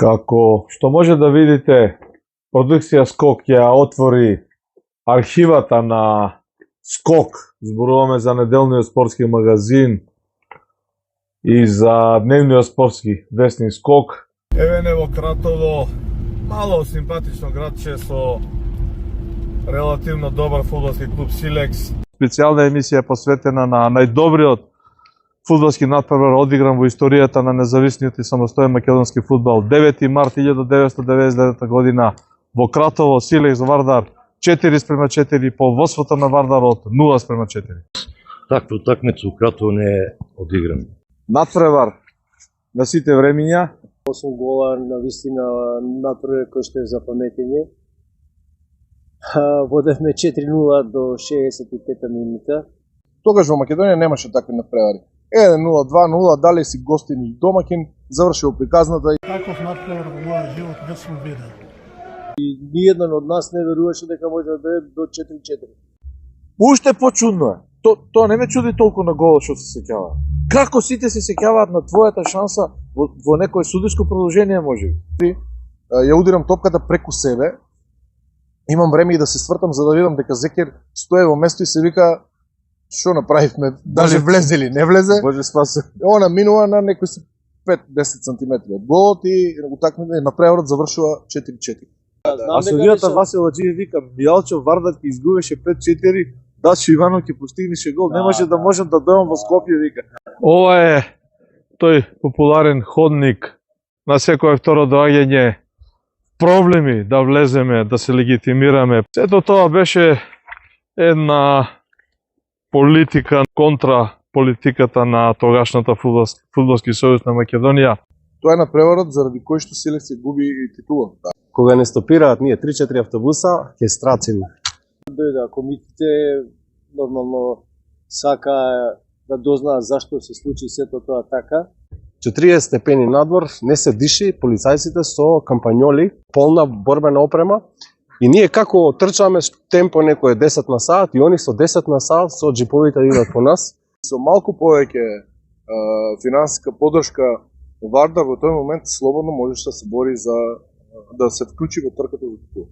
Како што може да видите, продукција Скок ја отвори архивата на Скок, зборуваме за неделниот спортски магазин и за дневниот спортски вестник Скок. Еве во Кратово, мало симпатично градче со релативно добар фудбалски клуб Силекс. Специјална емисија посветена на најдобриот фудбалски натпревар одигран во историјата на независниот и самостоен македонски фудбал. 9 март 1999 година во Кратово, Силекс Вардар 4:4 по водството на Вардар од 0:4. Таква утакмица у Кратово не е одиграна. Натпревар на сите времиња. 8 гола на вистина натпревар кој што е за паметење. Водевме 4:0 до 65-та минута. Тогаш во Македонија немаше такви натпревари. 1:0, 2:0, дали си гостин или домакин, завршил приказната. Таков натпревар во мојот живот не сум видел. И ниеден од нас не веруваше дека може да биде до 4:4. Уште почудно е. Тоа не ме чуди толку на голот што се сеќава. Како сите се сеќаваат на твојата шанса во некое судиско продолжение може? Ја удирам топката преку себе. Имам време и да се свртам за да видам дека Зекер стое во место и се вика што направивме, даже влезе ли, не влезе. Боже спасе. Она минува на некои 5-10 см од голот и натпреварот завршува 4:4. А судијата Васил Аџиев вика, Мијалчо Вардар ќе изгубеше 5:4, Дачо Иванов ќе постигнеше гол, немаше да можам да дојам во Скопје, вика. Ова е тој популарен ходник на секое второ доаѓање, проблеми да влеземе, да се легитимираме. Сето тоа беше една политика контра политиката на тогашната фудбалски сојуз на Македонија. Тоа е натпреварот заради кој што Силекс ја губи титула. Кога не стопираат ние 3-4 автобуса, ќе страциме. Дојда комитите нормално сака да дознаат зашто се случи сето тоа така. 40 степени надвор, не се диши, полицајците со кампањоли, полна борбена опрема. И ние како трчаме темпо некој 10 на сат и они со 10 на сат со джиповите идат по нас. Со малку повеќе финансиска поддршка Вардар во тој момент слободно можеше да се бори за да се вклучи во трката за титул.